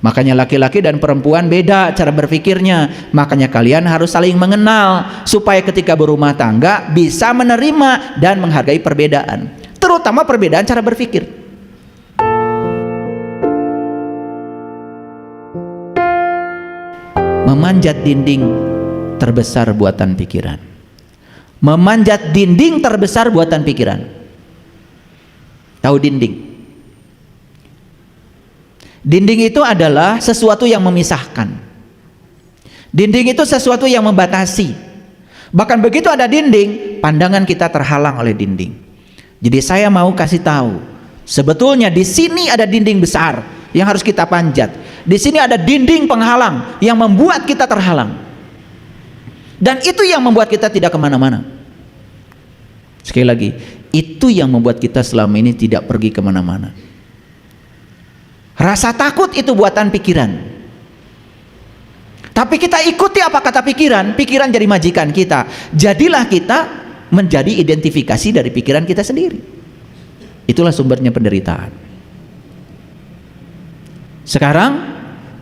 Makanya laki-laki dan perempuan beda cara berpikirnya. Makanya kalian harus saling mengenal supaya ketika berumah tangga bisa menerima dan menghargai perbedaan, terutama perbedaan cara berpikir. Memanjat dinding terbesar buatan pikiran. Memanjat dinding terbesar buatan pikiran. Tahu dinding? Dinding itu adalah sesuatu yang memisahkan. Dinding itu sesuatu yang membatasi. Bahkan begitu ada dinding, pandangan kita terhalang oleh dinding. Jadi saya mau kasih tahu, sebetulnya di sini ada dinding besar yang harus kita panjat. Di sini ada dinding penghalang yang membuat kita terhalang. Dan itu yang membuat kita tidak kemana-mana. Sekali lagi, itu yang membuat kita selama ini tidak pergi kemana-mana. Rasa takut itu buatan pikiran. Tapi kita ikuti apa kata pikiran, pikiran jadi majikan kita. Jadilah kita menjadi identifikasi dari pikiran kita sendiri. Itulah sumbernya penderitaan. Sekarang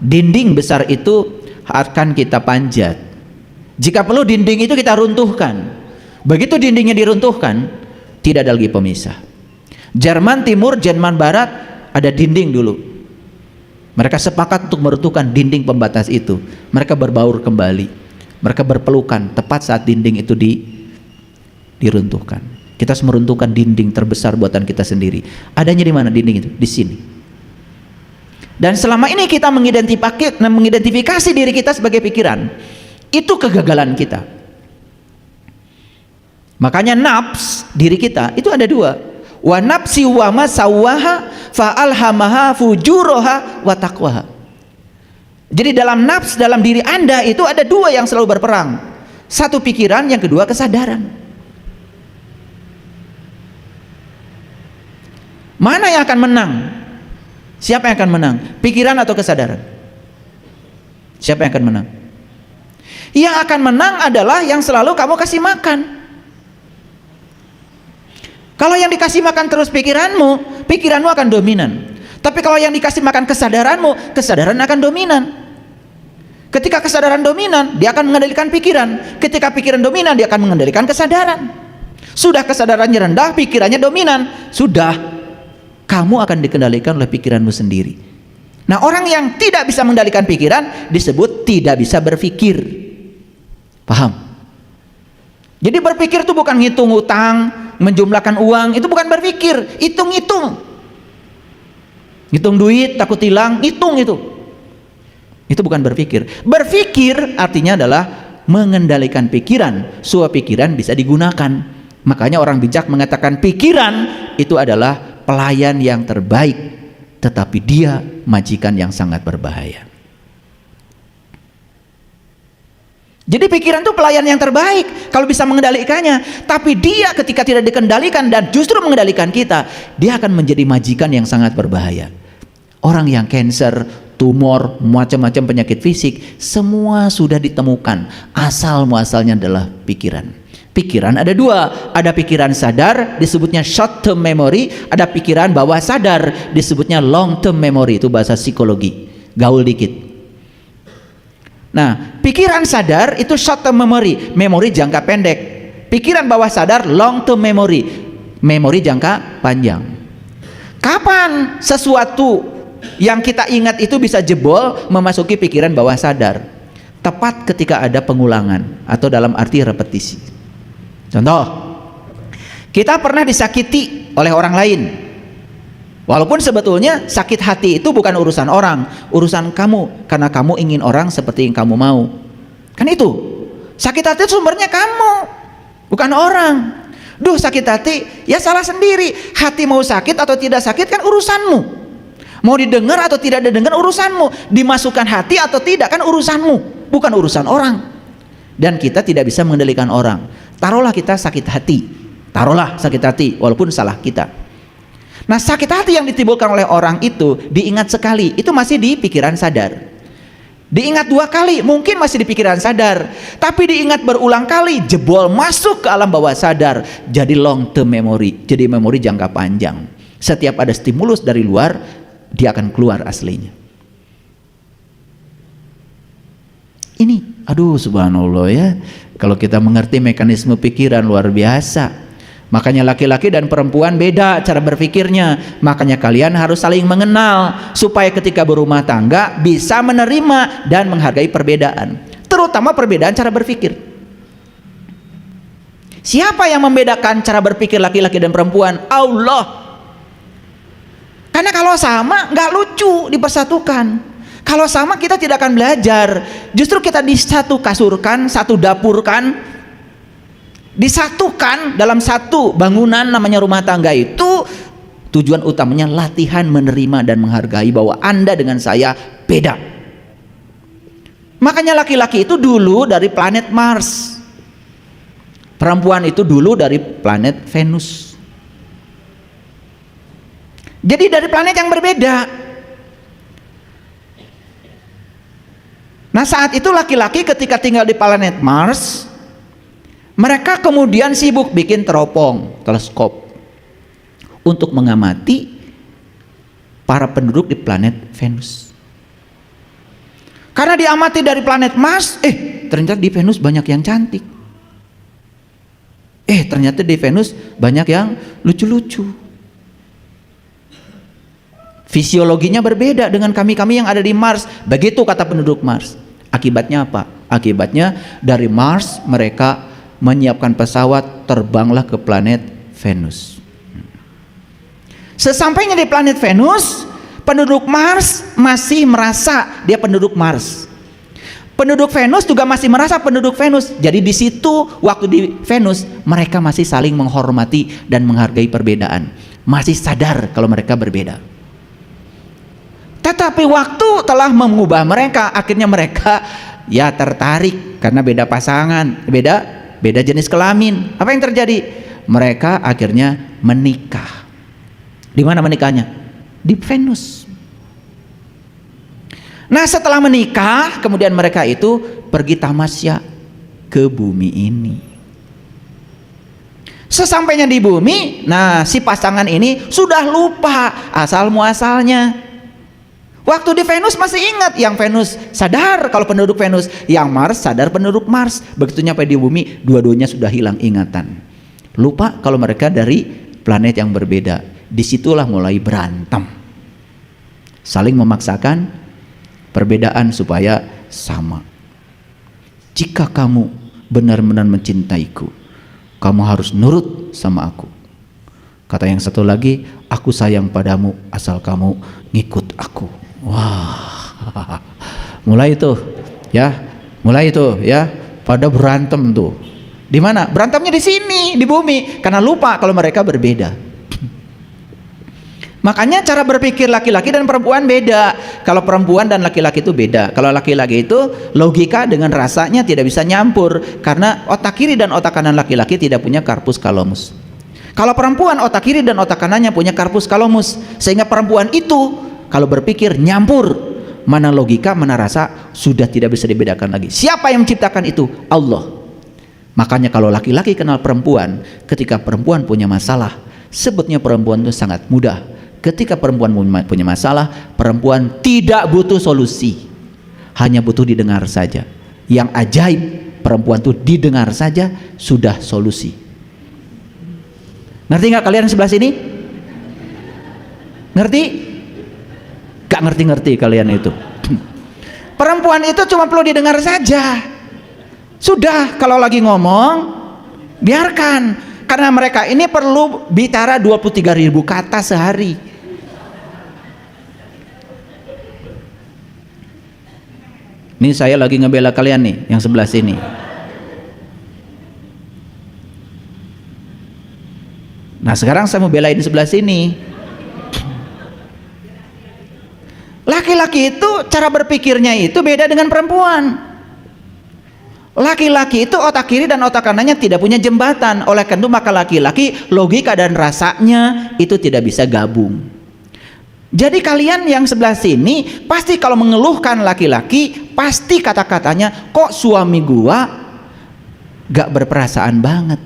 dinding besar itu akan kita panjat. Jika perlu dinding itu kita runtuhkan. Begitu dindingnya diruntuhkan, tidak ada lagi pemisah. Jerman Timur, Jerman Barat ada dinding dulu. Mereka sepakat untuk meruntuhkan dinding pembatas itu. Mereka berbaur kembali. Mereka berpelukan tepat saat dinding itu diruntuhkan. Kita harus meruntuhkan dinding terbesar buatan kita sendiri. Adanya di mana dinding itu? Di sini. Dan selama ini kita mengidentifikasi diri kita sebagai pikiran. Itu kegagalan kita. Makanya nafs diri kita itu ada dua. Wa nafsi wa ma sawwaha fa alhamaha fujuraha wa taqwaha. Jadi dalam nafs, dalam diri Anda itu ada dua yang selalu berperang. Satu pikiran, yang kedua kesadaran. Mana yang akan menang? Siapa yang akan menang? Pikiran atau kesadaran? Siapa yang akan menang? Yang akan menang adalah yang selalu kamu kasih makan. Kalau yang dikasih makan terus pikiranmu, pikiranmu akan dominan. Tapi kalau yang dikasih makan kesadaranmu, kesadaran akan dominan. Ketika kesadaran dominan, dia akan mengendalikan pikiran. Ketika pikiran dominan, dia akan mengendalikan kesadaran. Sudah kesadarannya rendah, pikirannya dominan, sudah kamu akan dikendalikan oleh pikiranmu sendiri. Nah, orang yang tidak bisa mengendalikan pikiran disebut tidak bisa berpikir. Paham? Jadi berpikir itu bukan ngitung utang, menjumlahkan uang, itu bukan berpikir, hitung-hitung. Hitung duit, takut hilang, hitung itu. Itu bukan berpikir. Berpikir artinya adalah mengendalikan pikiran, supaya pikiran bisa digunakan. Makanya orang bijak mengatakan pikiran itu adalah pelayan yang terbaik, tetapi dia majikan yang sangat berbahaya. Jadi pikiran itu pelayan yang terbaik kalau bisa mengendalikannya. Tapi dia ketika tidak dikendalikan dan justru mengendalikan kita, dia akan menjadi majikan yang sangat berbahaya. Orang yang cancer, tumor, macam-macam penyakit fisik, semua sudah ditemukan. Asal muasalnya adalah pikiran. Pikiran ada dua, ada pikiran sadar disebutnya short term memory, ada pikiran bawah sadar disebutnya long term memory. Itu bahasa psikologi, gaul dikit. Nah, pikiran sadar itu short term memory, memori jangka pendek. Pikiran bawah sadar long term memory, memori jangka panjang. Kapan sesuatu yang kita ingat itu bisa jebol memasuki pikiran bawah sadar? Tepat ketika ada pengulangan atau dalam arti repetisi. Contoh, kita pernah disakiti oleh orang lain. Walaupun sebetulnya sakit hati itu bukan urusan orang, urusan kamu, karena kamu ingin orang seperti yang kamu mau. Kan itu. Sakit hati itu sumbernya kamu, bukan orang. Duh, sakit hati, ya salah sendiri. Hati mau sakit atau tidak sakit kan urusanmu. Mau didengar atau tidak didengar urusanmu. Dimasukkan hati atau tidak kan urusanmu, bukan urusan orang. Dan kita tidak bisa mengendalikan orang. Taruhlah kita sakit hati, taruhlah sakit hati walaupun salah kita. Nah, sakit hati yang ditimbulkan oleh orang itu diingat sekali, itu masih di pikiran sadar. Diingat 2 kali, mungkin masih di pikiran sadar. Tapi diingat berulang kali, jebol masuk ke alam bawah sadar. Jadi long term memory, jadi memori jangka panjang. Setiap ada stimulus dari luar, dia akan keluar aslinya. Aduh, subhanallah ya. Kalau kita mengerti mekanisme pikiran luar biasa. Makanya laki-laki dan perempuan beda cara berpikirnya. Makanya kalian harus saling mengenal supaya ketika berumah tangga bisa menerima dan menghargai perbedaan, terutama perbedaan cara berpikir. Siapa yang membedakan cara berpikir laki-laki dan perempuan? Allah. Karena kalau sama nggak lucu dipersatukan. Kalau sama kita tidak akan belajar. Justru kita disatu kasurkan, satu dapurkan, disatukan dalam satu bangunan namanya rumah tangga itu. Tujuan utamanya latihan menerima dan menghargai bahwa Anda dengan saya beda. Makanya laki-laki itu dulu dari planet Mars, perempuan itu dulu dari planet Venus. Jadi dari planet yang berbeda. Nah, saat itu laki-laki ketika tinggal di planet Mars, mereka kemudian sibuk bikin teropong, teleskop, untuk mengamati para penduduk di planet Venus. Karena diamati dari planet Mars, ternyata di Venus banyak yang cantik. Ternyata di Venus banyak yang lucu-lucu. Fisiologinya berbeda dengan kami-kami yang ada di Mars. Begitu kata penduduk Mars. Akibatnya apa? Akibatnya dari Mars mereka menyiapkan pesawat, terbanglah ke planet Venus. Sesampainya di planet Venus, penduduk Mars masih merasa dia penduduk Mars. Penduduk Venus juga masih merasa penduduk Venus. Jadi di situ waktu di Venus mereka masih saling menghormati dan menghargai perbedaan. Masih sadar kalau mereka berbeda. Tetapi waktu telah mengubah mereka, akhirnya mereka ya tertarik karena beda pasangan, beda jenis kelamin. Apa yang terjadi? Mereka akhirnya menikah. Di mana menikahnya? Di Venus. Nah, setelah menikah, kemudian mereka itu pergi tamasya ke bumi ini. Sesampainya di bumi, nah si pasangan ini sudah lupa asal muasalnya. Waktu di Venus masih ingat, yang Venus sadar kalau penduduk Venus, yang Mars sadar penduduk Mars. Begitu nyampe di bumi, dua-duanya sudah hilang ingatan. Lupa kalau mereka dari planet yang berbeda. Disitulah mulai berantem, saling memaksakan perbedaan supaya sama. Jika kamu benar-benar mencintaiku, kamu harus nurut sama aku. Kata yang satu lagi, aku sayang padamu asal kamu ngikut aku. Wah, mulai itu ya, pada berantem tuh. Di mana? Berantemnya di sini, di bumi, karena lupa kalau mereka berbeda. Makanya cara berpikir laki-laki dan perempuan beda. Kalau perempuan dan laki-laki itu beda. Kalau laki-laki itu logika dengan rasanya tidak bisa nyampur, karena otak kiri dan otak kanan laki-laki tidak punya corpus calomus. Kalau perempuan, otak kiri dan otak kanannya punya corpus calomus, sehingga perempuan itu kalau berpikir nyampur, mana logika, mana rasa, sudah tidak bisa dibedakan lagi. Siapa yang menciptakan itu? Allah. Makanya kalau laki-laki kenal perempuan, ketika perempuan punya masalah, sebetulnya perempuan itu sangat mudah. Ketika perempuan punya masalah, perempuan tidak butuh solusi, hanya butuh didengar saja. Yang ajaib, perempuan itu didengar saja sudah solusi. Ngerti nggak kalian sebelah sini? Ngerti? Gak ngerti-ngerti kalian itu. Perempuan itu cuma perlu didengar saja. Sudah, kalau lagi ngomong biarkan, karena mereka ini perlu bicara 23.000 kata sehari. Ini saya lagi ngebela kalian nih yang sebelah sini. Nah, sekarang saya mau belain sebelah sini. Laki-laki itu cara berpikirnya itu beda dengan perempuan. Laki-laki itu otak kiri dan otak kanannya tidak punya jembatan. Oleh karena itu maka laki-laki logika dan rasanya itu tidak bisa gabung. Jadi kalian yang sebelah sini pasti kalau mengeluhkan laki-laki, pasti kata-katanya, kok suami gua gak berperasaan banget.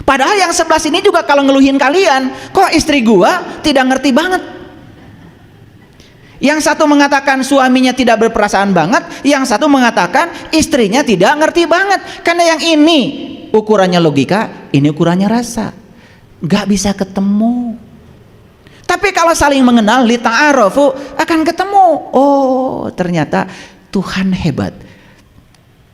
Padahal yang sebelah sini juga kalau ngeluhin kalian, kok istri gua tidak ngerti banget. Yang satu mengatakan suaminya tidak berperasaan banget, yang satu mengatakan istrinya tidak ngerti banget. Karena yang ini ukurannya logika, ini ukurannya rasa. Gak bisa ketemu. Tapi kalau saling mengenal, lita'arofu, akan ketemu. Oh, ternyata Tuhan hebat.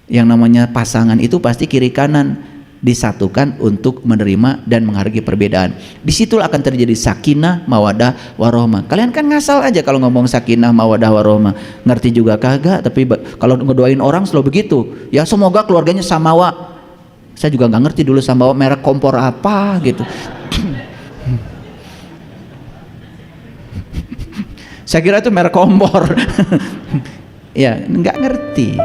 Yang namanya pasangan itu pasti kiri kanan disatukan untuk menerima dan menghargai perbedaan. Disitulah akan terjadi sakinah, mawadah, warohmah. Kalian kan ngasal aja kalau ngomong sakinah, mawadah, warohmah. Ngerti juga kagak, tapi kalau ngedoain orang selalu begitu. Ya semoga keluarganya samawa. Saya juga nggak ngerti dulu samawa merek kompor apa gitu. Saya kira itu merek kompor. Ya nggak ngerti.